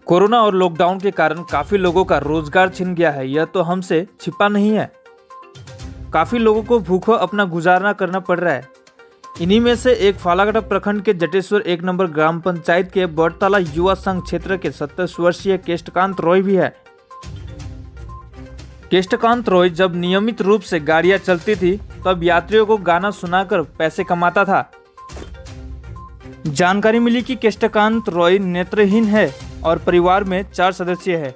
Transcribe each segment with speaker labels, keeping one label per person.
Speaker 1: Corona और lockdown के कारण काफी लोगों का रोजगार छिन गया है, यह तो हमसे छिपा नहीं है। काफी लोगों को भूखों अपना गुजारा करना पड़ रहा है। इन्हीं में से एक फालागढ़ प्रखंड के जटेश्वर 1 नंबर ग्राम पंचायत के बड़तला युवा संघ क्षेत्र के 27 वर्षीय केष्टकांत रॉय भी है। केष्टकांत रॉय जब नियमित रूप से गाड़ियां चलती थी तब यात्रियों को गाना सुनाकर पैसे कमाता था। जानकारी मिली कि केष्टकांत रॉय नेत्रहीन है और परिवार में 4 सदस्य हैं।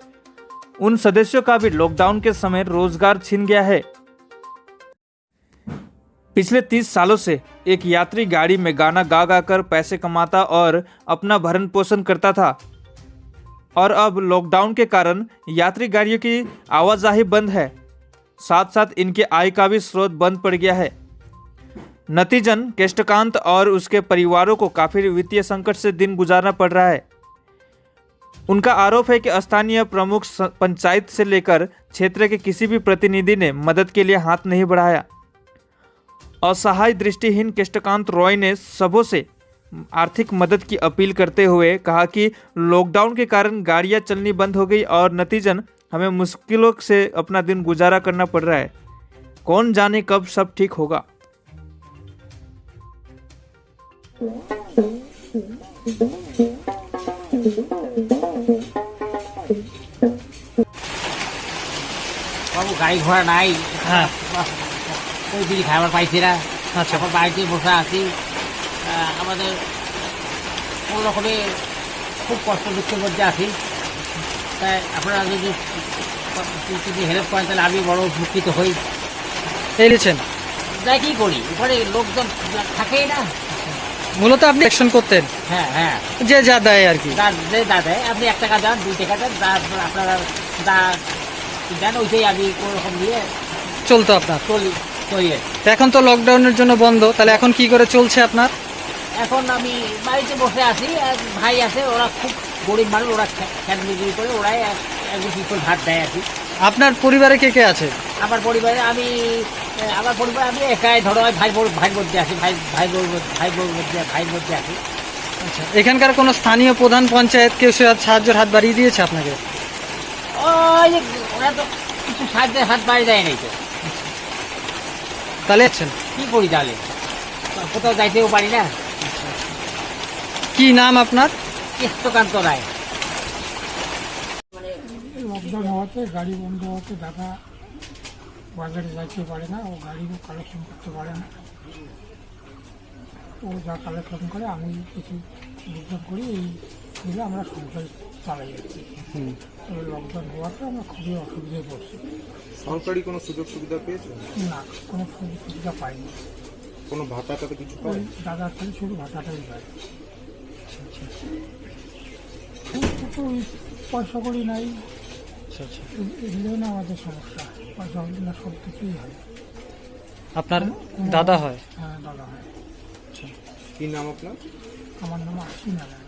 Speaker 1: उन सदस्यों का भी लॉकडाउन के समय रोजगार छिन गया है। पिछले 30 सालों से एक यात्री गाड़ी में गाना गा गा कर पैसे कमाता और अपना भरण पोषण करता था, और अब लॉकडाउन के कारण यात्री गाड़ियों की आवाजाही बंद है, साथ साथ इनके आय का भी स्रोत बंद पड़ गया है। नतीजन केष्टकांत और उसके परिवारों को काफी वित्तीय संकट से दिन गुजारना पड़ रहा है। उनका आरोप है कि स्थानीय प्रमुख पंचायत से लेकर क्षेत्र के किसी भी प्रतिनिधि ने मदद के लिए हाथ नहीं बढ़ाया। असहाय दृष्टिहीन केष्टकांत रॉय ने सबों से आर्थिक मदद की अपील करते हुए कहा कि लॉकडाउन के कारण गाड़ियां चलनी बंद हो गई और नतीजन हमें मुश्किलों से अपना दिन गुजारा करना पड़ रहा है। कौन जाने कब सब ठीक होगा।
Speaker 2: বাবু গাড়ি ঘোড়া নাই,
Speaker 3: হ্যাঁ
Speaker 2: ওই দিকে খাবার পাইছি না।
Speaker 3: আচ্ছা
Speaker 2: এখন বাড়িতে বসে আছি। আমাদের কোনো রকমে খুব কষ্ট দুঃখের মধ্যে আছি। তাই আপনারা যদি হেল্প করেন তাহলে আমি বড় উপকৃত হই।
Speaker 3: এলিয়েছেন
Speaker 2: তাই কী করি, ওখানে লোকজন থাকেই না।
Speaker 3: মূলত আপনি অ্যাকশন করতেন,
Speaker 2: হ্যাঁ হ্যাঁ,
Speaker 3: যে যা দেয় আর কি।
Speaker 2: যে দাদা আপনি 1 টাকা দেন 2 টাকা দেন, আপনারা যা দেন ওইটাই আমি কোনো রকম দিয়ে
Speaker 3: চলতো আপনার।
Speaker 2: চলি।
Speaker 3: এখন তো লকডাউনের জন্য বন্ধ, তাহলে এখন কি করে চলছে আপনার?
Speaker 2: এখন আমি বাড়িতে বসে আছি। এক ভাই আছে, ওরা খুব গরিব মানুষ, ওরা খ্যাত বিক্রি করে ওরাই একদিন কী করে ভাত দেয় আর কি।
Speaker 3: আপনার পরিবারে কে কে আছে?
Speaker 2: আমার পরিবারে আমি একাই, ধরো ভাইয়ের মধ্যে আছি, ভাইয়ের মধ্যে আছি।
Speaker 3: আচ্ছা, এখানকার কোনো স্থানীয় প্রধান পঞ্চায়েত কেউ সাহায্যের হাত বাড়িয়ে দিয়েছে আপনাকে?
Speaker 2: ওই যে ওরা তো কিছু সাহায্যের হাত বাড়িয়ে দেয় নাই তো।
Speaker 3: তাহলে আছেন
Speaker 2: কী করি তাহলে, কোথাও যাইতেও পারি না।
Speaker 3: কি নাম আপনার?
Speaker 2: কেষ্টকান্ত রায়।
Speaker 4: লকডাউন হওয়াতে গাড়ি বন্ধ হওয়াতে দাদা বাজারে যাইতে পারে না, ও গাড়িও কালেকশন করতে পারে না। ও যা কালেকশন করে আমি কিছু বিজ্ঞাপ করি, এই মিলে আমরা সংসার চালাই যাচ্ছি। লকডাউন হওয়াতে আমরা খুবই অসুবিধায় পড়ছি।
Speaker 5: সরকারি কোনো সুযোগ সুবিধা পেয়েছে?
Speaker 4: না, কোনো সুযোগ সুবিধা পাইনি।
Speaker 5: কোনো ভাতাটাতে কিছু
Speaker 4: ওই
Speaker 5: পাই?
Speaker 4: দাদার থেকে শুধু ভাতাটাই পাই। তো ওই পয়সা করি নাই, এগুলো না আমাদের সমস্যা। পয়সা হলে না সব কিছুই হয়।
Speaker 3: আপনার দাদা হয়?
Speaker 4: হ্যাঁ, দাদা হয়।
Speaker 5: কি নাম আপনার?
Speaker 4: আমার নাম আশি নারায়ণ।